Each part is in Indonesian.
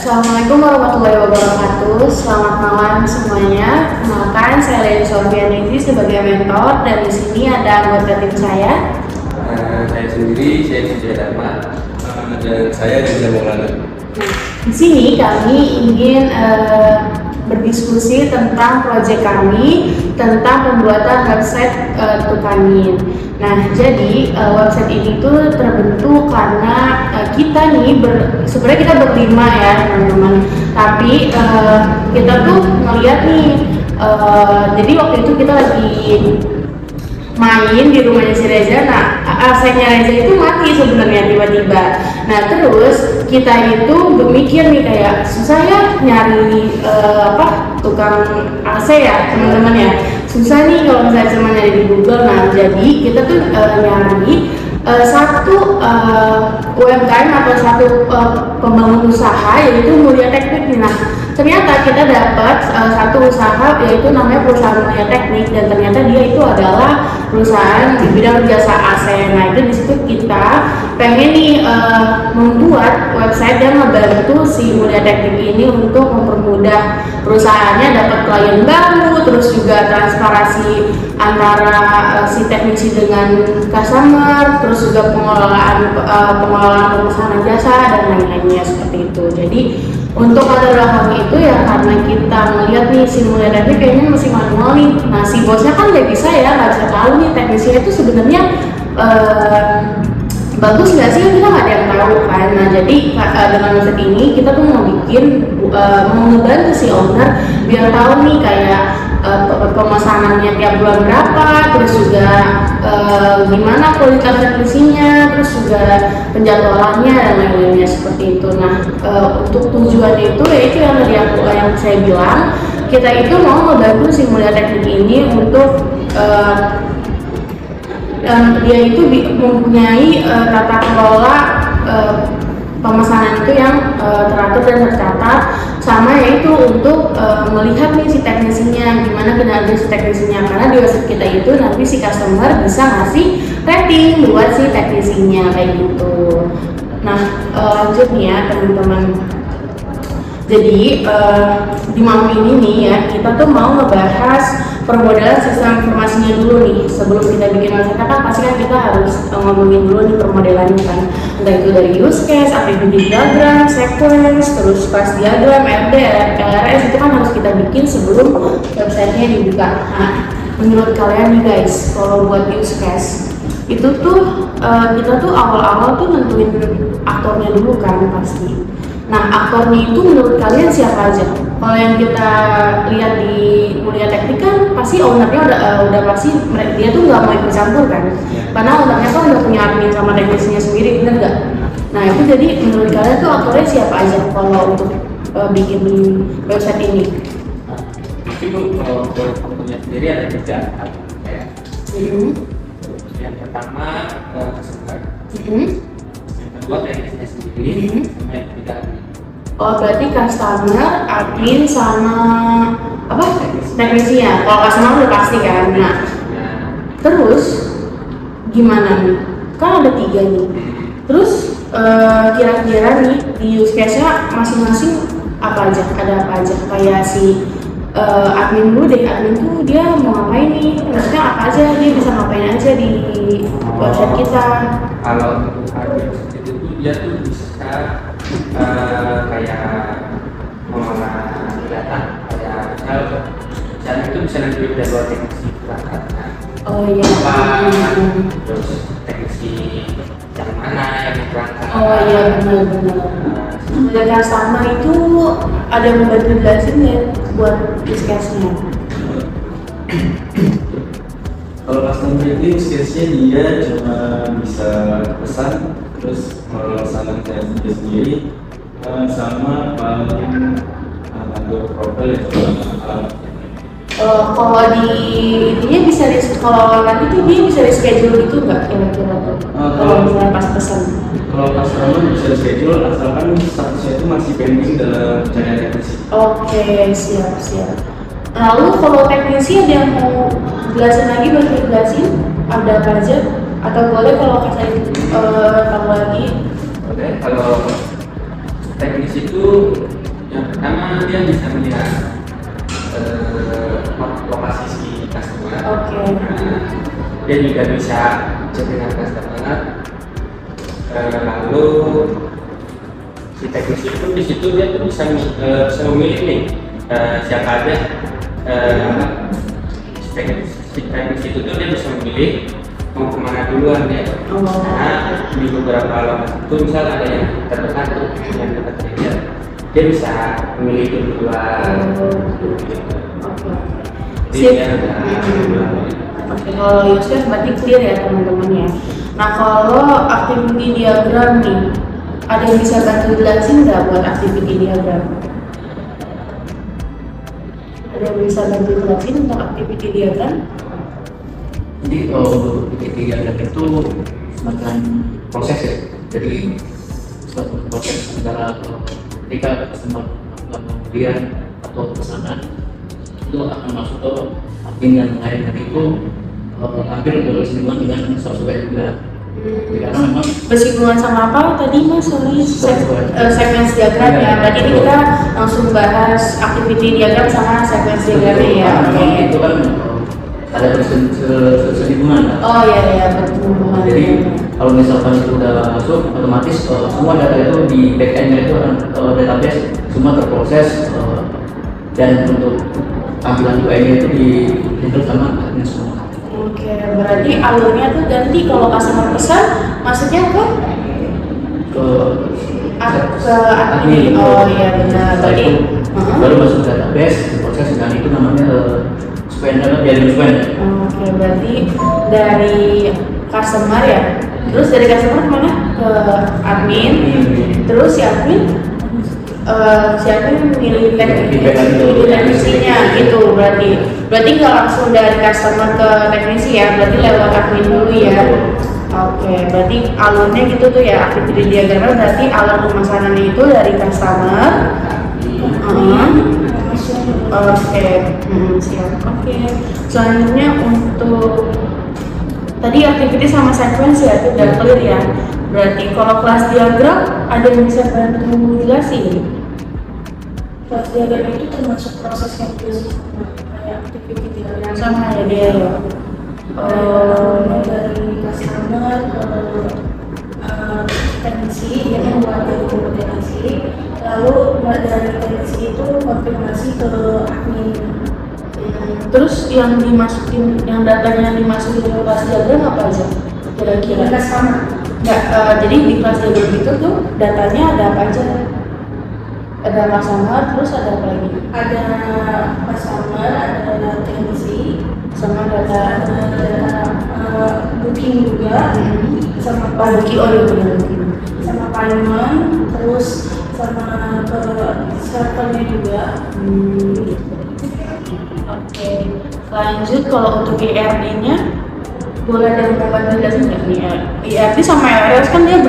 Assalamualaikum warahmatullahi wabarakatuh. Selamat malam semuanya. Kenalkan, saya Leni Sofianizi sebagai mentor dan di sini ada anggota tim saya. Saya sendiri, saya Sujaya Dharma, dan saya Reza Maulana. Di sini kami ingin berdiskusi tentang proyek kami tentang pembuatan website Tukanin. Nah, jadi website ini tuh terbentuk karena kita nih sebenarnya kita berlima ya teman-teman. Tapi kita tuh ngeliat nih, jadi waktu itu kita lagi main di rumahnya si Reza. Nah, AC-nya Reza itu mati sebenarnya tiba-tiba. Nah, terus kita itu berpikir nih kayak susah ya nyari tukang AC ya teman-teman ya. Susah nih kalau misalnya cuma nyari di Google. Nah, jadi kita tuh nyari satu UMKM atau satu pembangun usaha yaitu Mulia Teknik. Nah, ternyata kita dapat satu usaha yaitu namanya perusahaan Mulia Teknik, dan ternyata dia itu adalah perusahaan di bidang jasa AC. Nah, itu disitu kita pengen nih membuat website yang membantu si Mulia Teknik ini untuk mempermudah perusahaannya dapat klien baru, terus juga transparansi antara si teknisi dengan customer, terus juga pengelolaan pemesanan jasa dan lain-lainnya seperti itu. Jadi untuk latar belakang itu ya karena kita melihat nih si Mulia Teknik kayaknya masih manual nih. Nah, si bosnya kan nggak bisa tahu nih teknisnya itu sebenarnya bagus nggak sih, kita nggak ada yang tahu kan. Nah, jadi dengan website ini kita tuh mau mau ngebantu si owner biar tahu nih kayak pemesanannya tiap bulan berapa, terus juga gimana kualitas teknisinya, terus juga penjadwalannya dan lain-lainnya seperti itu. Nah, untuk tujuan itu yaitu yang tadi yang saya bilang, kita itu mau membantu si Mulia Teknik ini untuk dia itu mempunyai tata kelola pemesanan itu yang teratur dan tercatat, sama yaitu untuk melihat nih si teknisinya gimana kinerja si teknisinya, karena di website kita itu nanti si customer bisa ngasih rating buat si teknisinya kayak gitu. Nah, lanjut nih ya teman-teman. Jadi di malam ini nih ya kita tuh mau ngebahas permodalan sistem informasinya dulu nih. Sebelum kita bikin website kan pasti kan kita harus ngomongin dulu nih permodalannya kan, entah itu dari use case, activity diagram, sequence, terus class diagram, RD, LRS itu kan harus kita bikin sebelum websitenya dibuka. Nah, menurut kalian nih guys, kalau buat use case itu tuh kita tuh awal-awal tuh nentuin aktornya dulu kan pasti. Nah, aktornya itu menurut kalian siapa aja? Kalau yang kita lihat di Mulia Teknik kan pasti ownernya udah pasti dia tuh nggak mau ikut campur kan, karena ownernya kan udah punya admin sama teknisinya sendiri, bener nggak? Nah, itu jadi menurut kalian tuh aktornya siapa aja kalau untuk bikin website ini? Itu kalau aktornya sendiri ada tiga ya. Yang pertama customer, yang kedua teknisnya sendiri, sama yang ketiga admin. Oh, berarti customer, admin, sama apa? Teknisinya. Kalau customer udah pasti kan. Nah, terus gimana nih? Kan ada tiga nih. Terus kira-kira nih di use case-nya masing-masing apa aja? Ada apa aja? Kayak si admin dulu deh. Admin tuh dia mau ngapain nih? Maksudnya apa aja? Dia bisa ngapain aja di website kita? Kalau untuk admin itu tuh dia tuh bisa kayak mengolah data, kayak misalnya itu bisa nanti jadwal teknisi berangkat. Oh iya. Terus teknisi yang mana yang berangkat. Oh iya, benar-benar. Dari customer itu ada yang membantu jelasin ya buat use case-nya. Kalau customer itu use case-nya dia cuma bisa pesan, terus melaksanakan dia sendiri, sama paling atur profil yang alat. Kalau di intinya bisa kalau nanti tuh dia bisa reschedule gitu nggak kira-kira tuh? Kalau misalnya pas pesan. Kalau customer bisa schedule asalkan statusnya itu masih pending dalam pencarian teknisi. Oke, siap. Lalu kalau teknisi ada yang mau jelasin lagi, boleh dijelasin ada apa aja? Atau boleh kalau kasih tahu lagi? Oke, kalau teknis itu Yang pertama dia bisa melihat lokasi si customer. Oke. Dia juga bisa cek dengan customer. Lalu si teknisi itu di situ dia tuh bisa memilih nih siapa aja si teknisi itu tuh dia bisa memilih mau kemana duluan ya. Karena di beberapa lokasi itu misal ada yang terdekat tuh yang dekat dia bisa memilih duluan. Sip. Oke, kalau Yusuf berarti clear ya teman-teman ya. Nah kalau activity diagram nih, ada yang bisa bantu jelasin nggak buat activity diagram? Ada yang bisa bantu jelasin untuk activity diagram? Jadi untuk activity diagram itu semacam proses ya. Jadi suatu proses antara ketika customer melakukan pembelian atau pesanan itu akan masuk ke admin yang lain, dan itu hampir bersinggungan dengan software juga. Karena memang Bersinggungan sama apa tadi mas? Sorry, sequence diagram ya. Berarti ini kita langsung bahas activity diagram sama sequence diagramnya ya. Oke. itu kan ada bersinggungan. Oh iya betul. Jadi kalau misalkan itu udah masuk, otomatis semua data itu di backendnya itu akan database semua terproses, dan untuk tampilan UI-nya itu di-handle sama admin semua. Oke, berarti alurnya tuh ganti kalau customer pesan, masuknya ke admin. Oh iya benar. Setelah itu baru masuk ke database, diproses, dan itu namanya spender, dialog spender. Oke, berarti dari customer ya. Terus dari customer kemana? Ke admin. Terus si admin milih teknisinya gitu. Berarti nggak langsung dari customer ke teknisi ya, berarti lewat admin dulu ya. Oke, berarti alurnya gitu tuh ya, activity diagramnya berarti alur pemesanannya itu dari customer. Oke, siap. Oke, selanjutnya untuk tadi activity sama sequence ya, itu udah clear ya. Berarti kalau kelas diagram ada yang bisa bantu jelasin? Kelas diagram itu termasuk proses yang kayak activity diagram sama ya dia ya. Dari customer ke teknisi yang membuat dari teknisi, lalu dari teknisi itu konfirmasi ke admin. Terus yang dimasukin, yang datanya yang dimasukin ke kelas diagram apa aja? Kira-kira sama? Nggak, jadi di kelas diagram itu tuh datanya ada apa aja? Ada customer, terus ada apa lagi? Ada customer, ada teknisi, sama data booking juga, sama booking, sama payment, terus sama ke servernya juga. Oke, lanjut kalau untuk IRD-nya boleh ada yang membantu jelasin nggak nih? IRD sama RS kan dia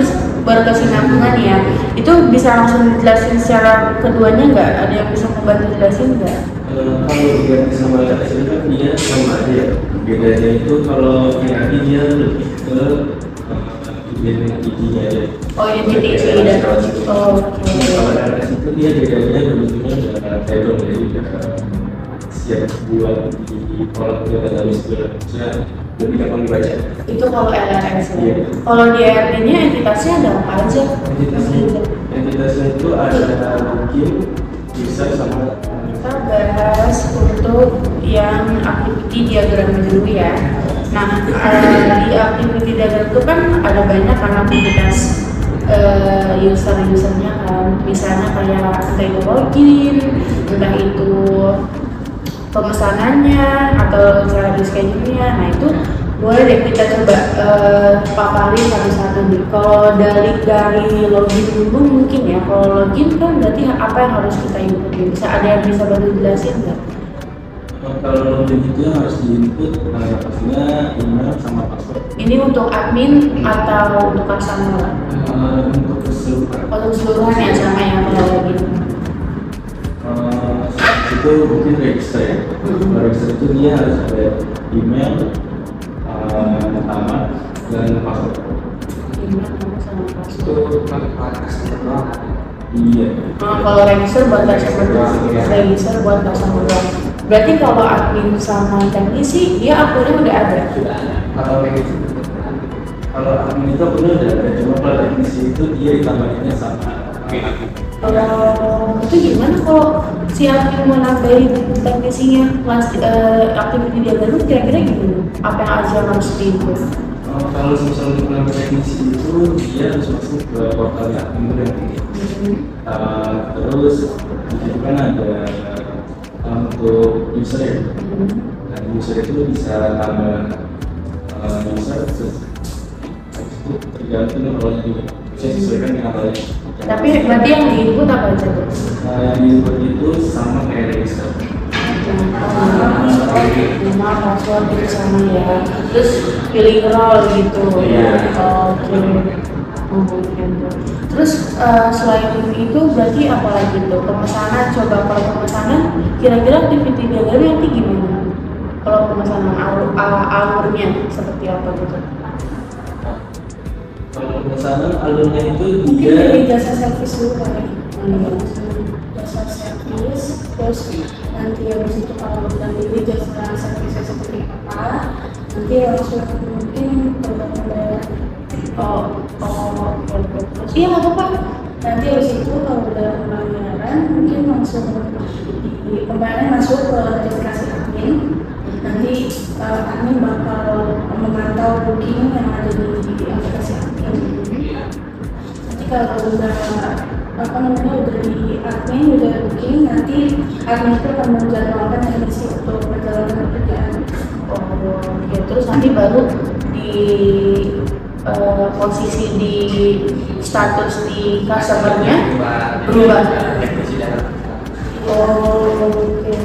berkesinambungan ya. Itu bisa langsung dijelasin secara keduanya nggak? Ada yang bisa membantu jelasin nggak? Kalau IRD sama RS itu kan dia sama aja ya. Bedanya itu kalau IRD dia lebih ke identity-nya aja. Oh, identity dan oke. Kalau RS itu dia bedanya bentuknya udah table, jadi udah siap buat di kolom database itu lebih gampang dibaca. Itu kalau LRS ya. Iya. Kalau di IRD-nya entitasnya ada apa aja? Entitasnya itu ada booking, user sama. Kita bahas untuk yang activity diagram dulu ya. Nah, di activity diagram itu kan ada banyak kan aktivitas usernya kan. Misalnya kayak entah itu login, entah itu pemesanannya atau cara di schedule-nya. Nah itu boleh deh kita coba paparin satu-satu nih. Kalau dari login dulu mungkin ya. Kalau login kan berarti apa yang harus kita input? Bisa ada yang bisa bantu jelasin nggak? Kalau login itu harus diinput pastinya email sama password. Ini untuk admin atau untuk customer? Untuk keseluruhan. Untuk keseluruhan ya sama yang kalau login. Itu mungkin register ya. Register itu dia harus ada email, nama, dan password. Email sama password. Itu customer doang. Iya. Kalau register buat customer doang, register buat customer doang. Berarti kalau admin sama teknisi dia akunnya udah ada. Sudah ada. Kalau kayak gitu. Kalau admin itu benar udah ada, cuma kalau teknisi itu dia ditambahinnya sama admin. Kalau itu gimana kalau si admin mau nambahin teknisinya aktiviti dia dulu kira-kira gimana? Apa yang aja harus diinput? Kalau misalnya untuk menambah teknisi itu dia harus masuk ke portal admin nanti. Terus itu kan ada untuk user ya. Nah, user itu bisa tambah user terus itu tergantung rolnya juga. Bisa disesuaikan dengan rolnya. Tapi berarti yang diinput apa aja tuh? Yang diinput itu sama kayak register. Nama, password itu sama ya. Terus pilih role gitu. Iya. Oke. Terus selain itu berarti apa lagi tuh? Pemesanan, coba kalau pemesanan kira-kira aktiviti diagram nanti gimana? Kalau pemesanan alurnya seperti apa gitu? Kalau pemesanan alurnya itu Mungkin dia dari jasa servis dulu kali. Jasa servis, terus nanti habis itu kalau udah pilih jasa servisnya seperti apa, nanti harus mungkin tergantung dari terus iya nggak apa-apa. Nanti habis itu kalau udah pembayaran mungkin langsung di pembayaran masuk ke aplikasi admin. Nanti admin bakal memantau booking yang ada di aplikasi admin. Nanti kalau udah udah di admin udah booking, nanti admin itu akan menjadwalkan teknisi untuk perjalanan pekerjaan. Ya terus nanti baru di posisi di status di customer-nya berubah. Oke.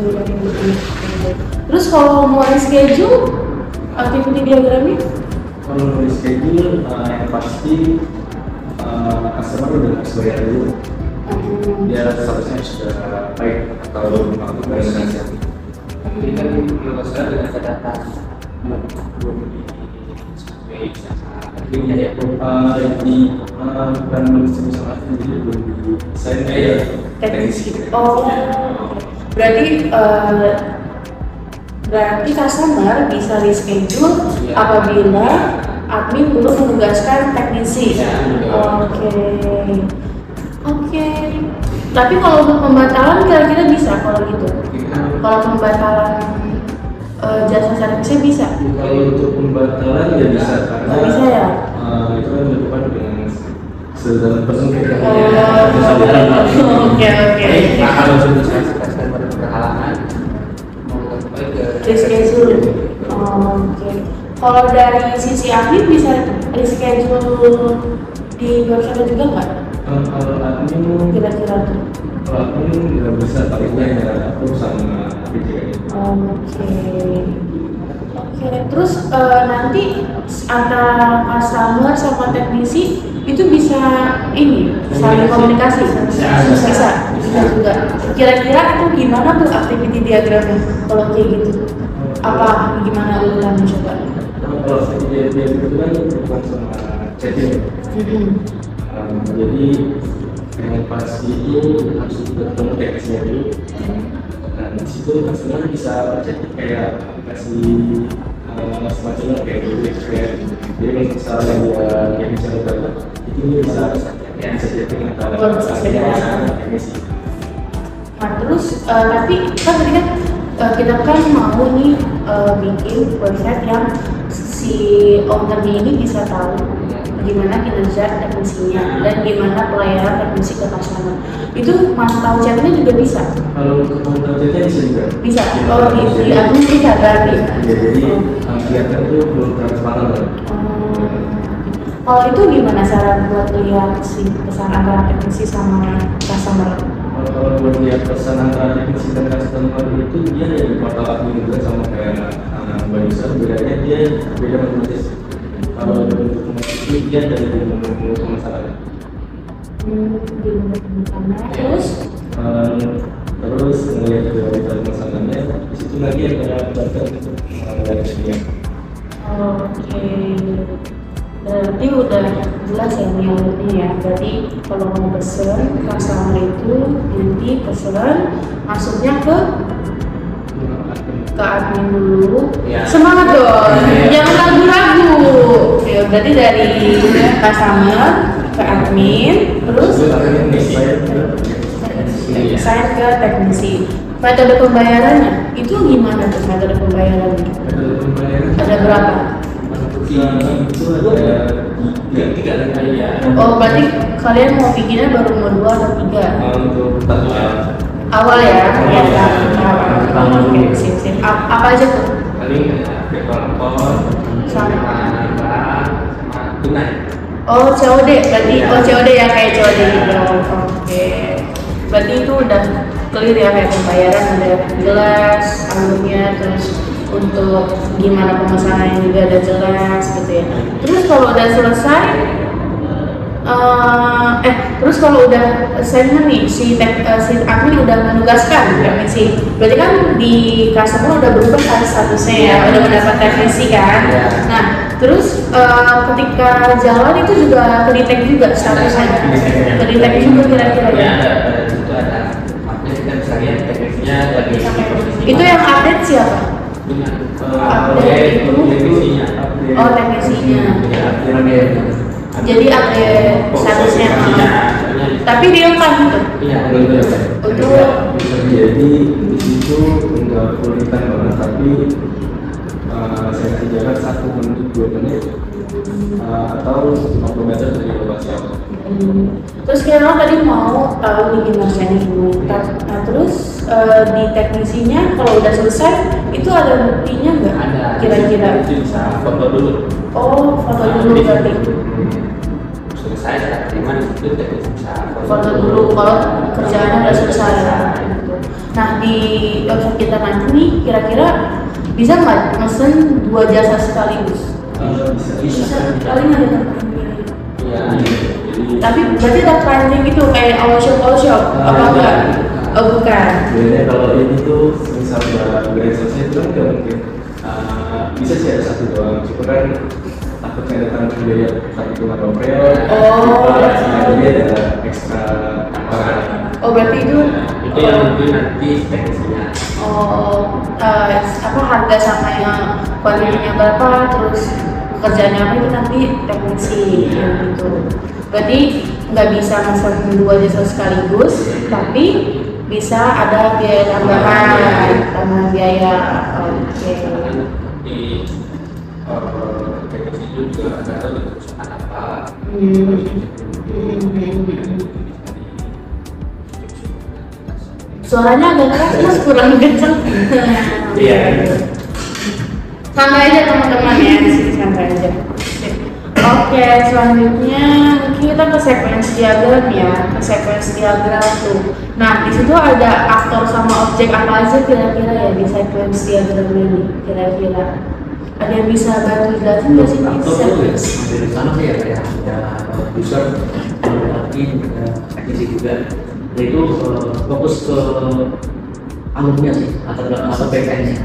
Terus kalau mau reschedule aktiviti diagramnya? kalau mau reschedule yang pasti customer udah harus bayar dulu. Dia statusnya sudah baik atau waktu bayar nanti. Ini kan kalau sekarang dengan data belum adminnya ya. Di bukan sama jadi belum desain kayak teknisi. Berarti customer bisa reschedule apabila admin belum menugaskan teknisi. Oke. Tapi kalau untuk pembatalan kira-kira bisa kalau gitu. Kalau pembatalan jasa servisnya bisa. Kalau untuk pembatalan ya bisa karena Bisa ya? itu kan dilakukan dengan sedalam persen. Oke. Kalau sudah customer berhalangan mau kembali ke Reschedule. Oke. Kalau dari sisi admin bisa reschedule di website juga nggak? Kalau admin Kira-kira tuh. kalau admin nggak bisa palingnya ya aku sama PJK. Oke. Terus nanti antara customer sama teknisi itu bisa saling komunikasi. Bisa juga. Kira-kira itu gimana tuh aktiviti diagramnya kalau kayak gitu? Apa gimana urutannya coba? Kalau dia itu kan bukan sama chatting. Jadi yang pasti itu harus bertemu teknisnya dulu. Nah di situ customer bisa chatting kayak aplikasi semacamnya kayak Google Expert. Jadi kalau misalnya dia yang bisa dapat itu dia bisa chatting antara customer sama teknisi. Nah terus tapi kan tadi kan kita kan mau nih bikin website yang si ownernya ini bisa tahu gimana kinerja teknisinya dan gimana pelayanan teknisi ke customer. Itu mantau chatnya juga bisa? Kalau untuk mantau chatnya bisa juga. Bisa? Oh di admin bisa berarti? Ya, jadi kelihatan itu belum transparan kan? Kalau itu gimana cara buat lihat si pesan antara teknisi sama customer? Kalau buat lihat pesan antara teknisi dan customer itu dia ada di portal admin juga sama kayak user, bedanya dia beda otomatis. Kalau untuk itu dia dari menu pemasaran. Terus melihat dari pemasarannya, di situ lagi ada daftar dari dia. Oke. Berarti udah jelas ya menyalurannya ya. Berarti kalau mau pesen customer itu nanti pesen masuknya ke admin dulu. Ya. Semangat dong, Ya. jangan ragu-ragu. Ya, berarti dari customer ke admin, terus sign ke teknisi. Metode pembayarannya itu gimana tuh metode pembayarannya? Ada berapa? Itu ada tiga lagi ya. Oh, berarti kalian mau bikinnya baru mau 2 atau 3? Untuk Awal ya? Awal, ya. Oke, sip. Apa aja tuh? Paling ada paper sama tunai. Oh, COD berarti. Iya. Oh, COD ya kayak COD gitu. Oke. Berarti itu udah clear ya, kayak pembayaran udah jelas alurnya, terus untuk gimana pemesanannya juga udah jelas gitu ya. Terus kalau udah selesai terus kalau udah assignment nih si admin udah menugaskan teknisi, berarti kan di customer udah berubah kan statusnya ya, udah mendapat teknisi kan. Ya. Nah terus ketika jalan itu juga ke-detect juga statusnya, ke-detect juga kira-kira Ya, ya. itu ada update, kita bisa lihat teknisnya lagi Itu yang update siapa? update itu teknisinya. Oh, teknisinya. Ya, Jadi update statusnya. Tapi dia kan gitu. Iya, Untuk bisa jadi di situ nggak full time banget, tapi saya kasih jarak 1 menit 2 menit atau 50 meter dari lokasi awal. Terus kira tadi mau tahu nih gimana caranya dulu. Nah terus di teknisinya kalau udah selesai itu ada buktinya nggak? Ada. Kira-kira. Bisa foto dulu. Oh, foto dulu berarti. Selesai saat terima itu teknis bisa Foto dulu kalau kerjaannya udah selesai. Gitu. Nah di website kita nanti nih kira-kira bisa nggak mesen 2 jasa sekaligus? Bisa. Paling ada tempatnya. Iya. Tapi berarti ada keranjang gitu kayak all shop apa enggak? Oh bukan. Sebenarnya kalau ini tuh misalnya grand selesai itu kan nggak mungkin bisa sih ada 1 doang, cuma kan takutnya ada tanggung biaya satu cuma novel. Jadi ada ekstra tambahan. Oh berarti itu Itu yang mungkin nanti teknisnya. apa harga sama yang kuantitinya berapa, terus pekerjaannya apa itu nanti teknisi gitu. Berarti nggak bisa mesen 2 jasa sekaligus, tapi bisa ada biaya tambahan biaya. Oke. Di teknis itu juga ada perusahaan apa. Suaranya agak keras mas, kurang kenceng. Iya. Santai aja teman-teman ya, di sini santai aja. Oke, selanjutnya mungkin kita ke sequence diagram ya, ke sequence diagram tuh. Nah, di situ ada aktor sama objek apa aja kira-kira ya di sequence diagram ini kira-kira. Ada yang bisa bantu jelasin nggak sih di sequence? Dari sana sih ya kayak ada user, admin, teknisi juga. Nah, itu fokus ke alurnya sih atau backend-nya.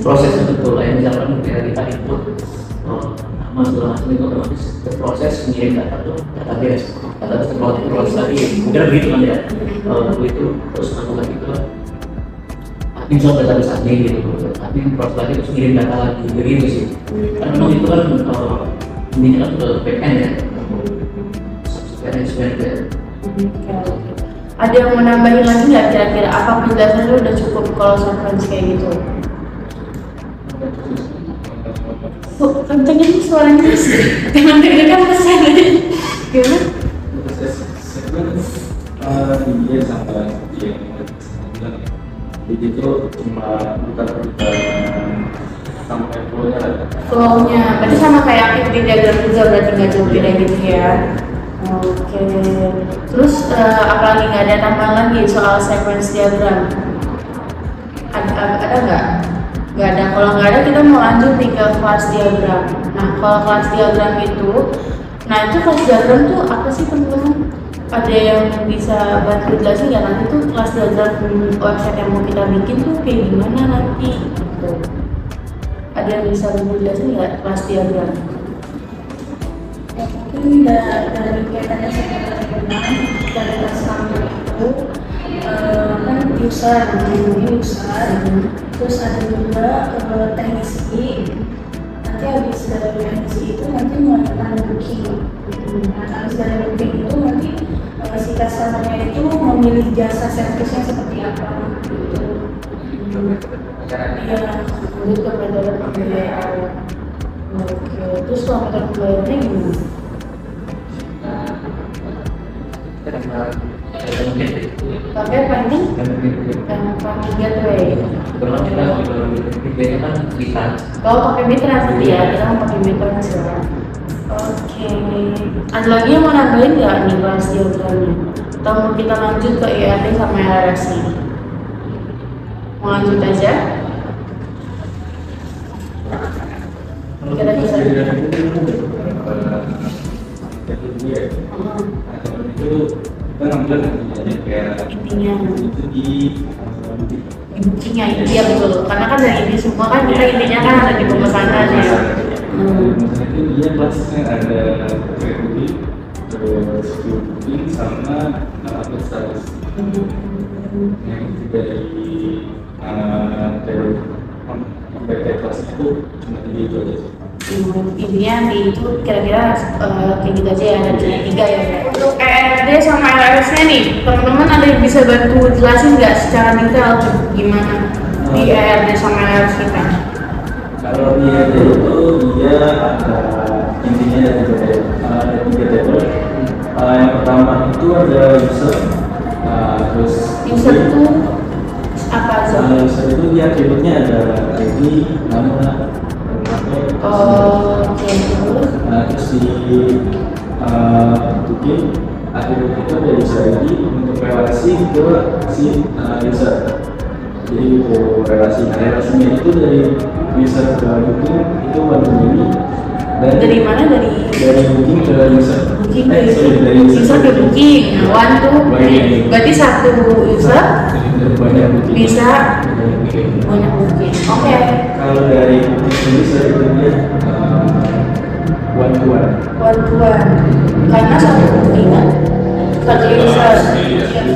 Prosesnya betul, yang misalkan kita input nama segala macam itu otomatis proses mengirim data tuh database proses lagi mungkin begitu kan ya. Itu terus lagi ke admin soal database admin gitu, admin proses lagi terus ngirim data lagi begitu sih. Karena memang itu kan ini kan ke backend ya, sebenarnya. Ada yang mau nambahin lagi nggak kira-kira? Apa penjelasannya udah cukup kalau sequence kayak gitu? Tuh, kencengnya nih suaranya teman-teman kan pesan gimana? Dia sama dia jadi itu cuma bukan sampai Flow-nya, berarti sama kayak activity diagram juga, berarti nggak jauh beda gitu ya. Oke, terus apalagi nggak ada tambahan lagi soal sequence diagram? Ada nggak? Nggak ada. Kalau nggak ada kita mau lanjut nih ke kelas diagram. Nah kalau kelas diagram itu, nah itu kelas diagram tuh apa sih teman-teman? Ada yang bisa bantu jelasin nggak nanti tuh kelas diagram website yang mau kita bikin tuh kayak gimana nanti? Gitu. Ada yang bisa bantu jelasin nggak kelas diagram? Oke. Ini dari kaitannya sama dengan dari customer itu kan user, terus ada juga teknisi. Nanti habis dari teknisi itu nanti melakukan booking. Nah, habis dari booking itu nanti si customer-nya itu memilih jasa servisnya seperti apa gitu. Iya, lanjut ke metode pembiayaan. Oke, terus kalau metode pembayarannya gimana? Pakai paling gateway. Kalau pakai Mitrans ya, kita mau pakai Mitrans ya. Oke, ada lagi yang mau nambahin nggak nih bahas diagramnya? Atau mau kita lanjut ke IRT sama LRS nih? Mau lanjut aja? Kita bisa. Itu kita ngambil kayak Intinya itu di bookingnya iya betul, karena kan dari ini semua kan kita intinya kan ada di pemesanan ya. Pemesanan itu dia kelasnya ada pre-booking, terus pre-booking sama upload status. Yang itu dari kelas itu cuma 3 itu aja sih. Intinya itu kira-kira kayak gitu aja ya, ada 3 ya. Untuk ERD sama LRS-nya nih, teman-teman ada yang bisa bantu jelasin nggak secara detail gimana di ERD sama LRS kita? Kalau di ERD itu dia ada intinya ada 3 table. Yang pertama itu ada user, terus User itu apa aja? user itu dia atributnya ada ID, nama, Oke, terus terus di booking atribut itu ada user ID untuk relasi ke si user. Jadi untuk relasinya itu dari user ke booking itu one ini. Dan dari mana dari booking ke user. Booking ke dari user ke booking. One tuh berarti satu user banyak booking. bisa banyak booking. Oke. Kalau dari booking ke user itu dia one to one. Karena satu bookingan satu user.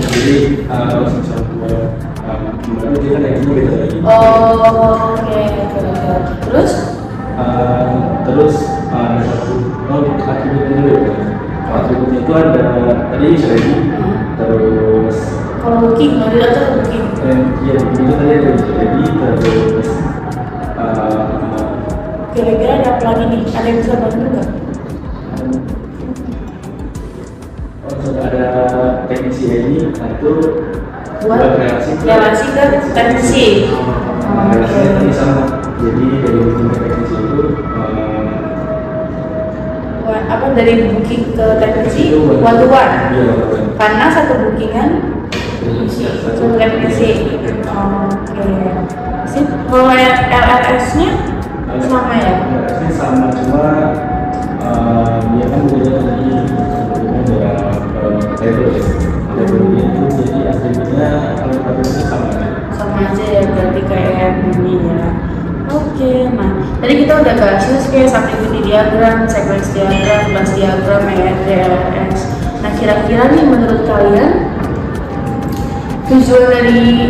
Jadi kalau misalnya gimana dia kan ID beda lagi. Oke. Terus ada satu atribut dulu ya. Atributnya itu ada tadi user ID, terus Kalau booking, mau dilihat booking. iya itu tadi ada user ID, terus Kira-kira ada apa lagi nih? Ada yang bisa bantu nggak? ada teknisi ID, nah itu Buat relasi ke teknisi. relasinya tadi sama. Jadi dari booking ke teknisi itu Apa dari booking ke teknisi? itu One to one. Iya, Karena satu bookingan satu teknisi. Oke. Sip. Kalau LRS-nya sama ya? LRS-nya sama, cuma dia kan bedanya tadi sebelumnya ada table ya. Table-nya itu jadi atributnya kalau atributnya sama. Sama aja ya, berarti kayak ini ya. Oke, nah tadi kita udah bahas kayak activity diagram, sequence diagram, class diagram, ERD, LRS. Nah kira-kira nih menurut kalian tujuan dari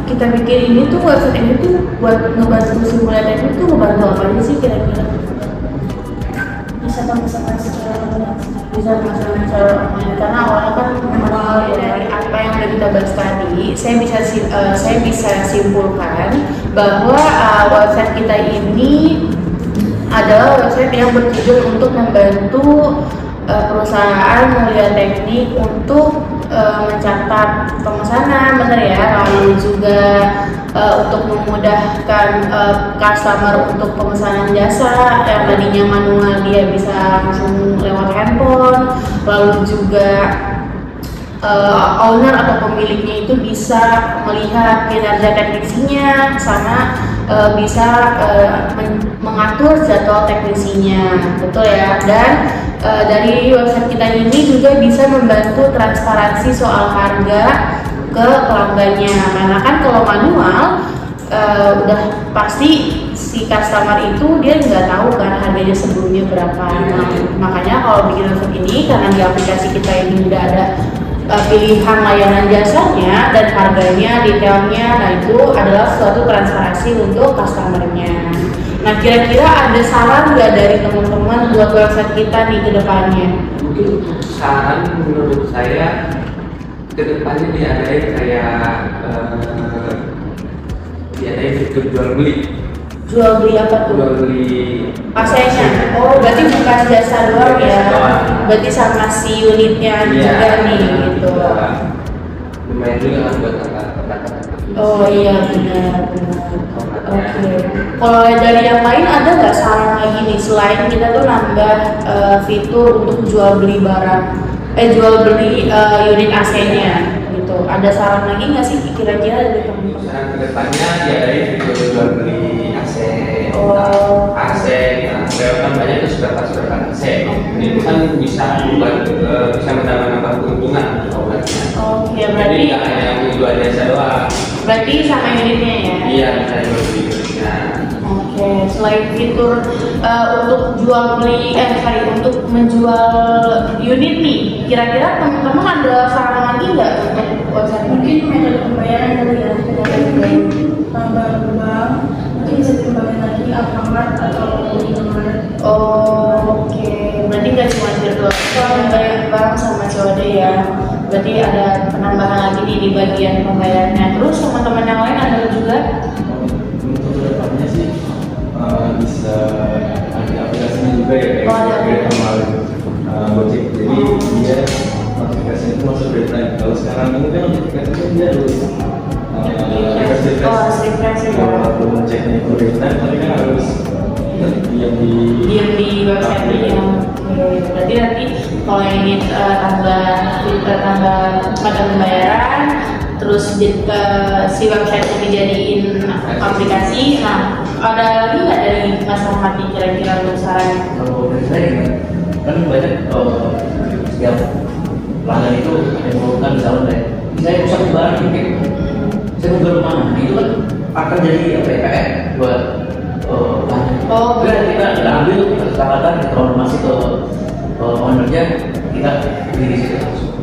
kita bikin ini tuh website ini tuh buat ngebantu simulator ini tuh ngebantu apa aja sih kira-kira? Bisa masalah secara online, karena awalnya kan memang dari apa yang udah kita bahas tadi, saya bisa simpulkan bahwa website kita ini adalah website yang bertujuan untuk membantu perusahaan Mulia Teknik untuk mencatat pemesanan, benar ya, lalu juga untuk memudahkan customer untuk pemesanan jasa yang tadinya manual dia bisa langsung lewat handphone, lalu juga owner atau pemiliknya itu bisa melihat kinerja teknisinya sama bisa mengatur jadwal teknisinya, betul ya. Dan dari website kita ini juga bisa membantu transparansi soal harga ke pelanggannya, karena kan kalau manual udah pasti si si customer itu dia nggak tahu kan harganya sebelumnya berapa. Nah, makanya kalau bikin website ini karena di aplikasi kita ini udah ada pilihan layanan jasanya dan harganya, detailnya, nah itu adalah suatu transparansi untuk customernya. Nah kira-kira ada saran nggak dari teman-teman buat website kita nih ke depannya? Mungkin untuk saran menurut saya kedepannya diadain kayak diadain fitur jual beli. Jual beli apa tuh? Jual beli AC-nya. Oh berarti bukan jasa doang ya? Berarti sama si unitnya juga nih gitu. Lumayan juga kan buat angkat. Oh iya benar. Oke. Kalau dari yang lain ada nggak saran lagi nih selain kita tuh nambah fitur untuk jual beli barang, jual beli unit AC-nya gitu. Ada saran lagi nggak sih kira-kira dari teman-teman? Saran kedepannya diadain fitur jual beli AC. Oh. AC, kan banyak tuh spare AC. Ini kan bisa bisa menambah keuntungan obatnya. Oke, Jadi berarti nggak hanya yang jual jasa doang. berarti sama unitnya ya? Iya, bisa jual beli unitnya. Oke, selain fitur untuk jual beli, untuk menjual unit nih, kira-kira teman-teman ada saran lagi nggak untuk website? Mungkin metode pembayaran kali ya, tambah bank, mungkin bisa dikembangin lagi Alfamart atau Indomaret. Oh, oke. Berarti nggak cuma virtual bayar bank sama COD ya. Berarti ada penambahan lagi nih di bagian pembayarannya. Terus teman-teman yang lain ada juga? Untuk kedepannya sih bisa ada aplikasinya juga ya kayak Oh, ada. Grab sama Gojek. Jadi dia notifikasinya itu masuk real time. Kalau sekarang ini kan notifikasinya dia harus refresh ya. walaupun ceknya itu real time tapi kan harus diam di website ya. Oke, berarti nanti kalau ingin tambah mata pembayaran, terus si website ini dijadiin aplikasi. Nah, ada lagi nggak dari Mas Ahmad nih kira-kira untuk saran? Kalau dari saya kan banyak setiap pelanggan itu yang melakukan misalnya saya pusat barang tiket, saya mau ke rumah, nah, itu kan akan jadi apa ya PR buat Oh, berarti kita ambil, kita katakan, kita konfirmasi ke ownernya, kita beli di situ langsung.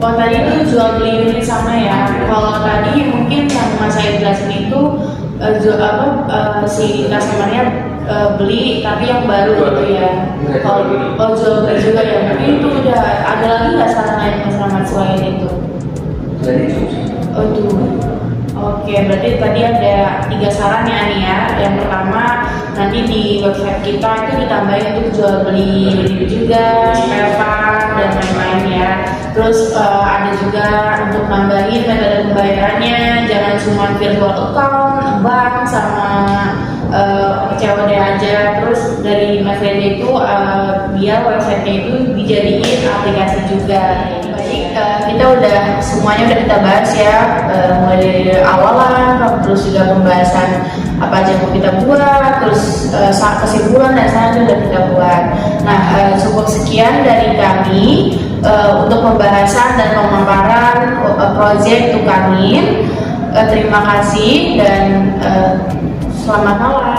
Oh tadi itu jual beli unit sama ya. Kalau tadi mungkin yang Mas saya jelasin itu si customernya beli tapi yang baru gitu ya. Kalau jual beli juga ya. Mungkin itu udah ada lagi nggak saran lain Mas Rahmat selain itu? Jadi cukup sih. Oh itu. Oke, berarti tadi ada 3 saran ya nih ya. Yang pertama nanti di website kita itu ditambahin untuk jual beli unit juga, spare part dan lain-lain ya. Terus ada juga untuk nambahin metode pembayarannya, jangan cuma virtual account, bank sama COD aja. Terus dari Mas Reza itu biar websitenya itu dijadiin aplikasi juga. Baik, kita udah semuanya udah kita bahas ya, mulai dari awalan, terus juga pembahasan apa aja yang mau kita buat, terus kesimpulan dan saran udah kita buat. Nah, cukup sekian dari kami untuk pembahasan dan pemaparan proyek Tukamin. Terima kasih dan selamat malam.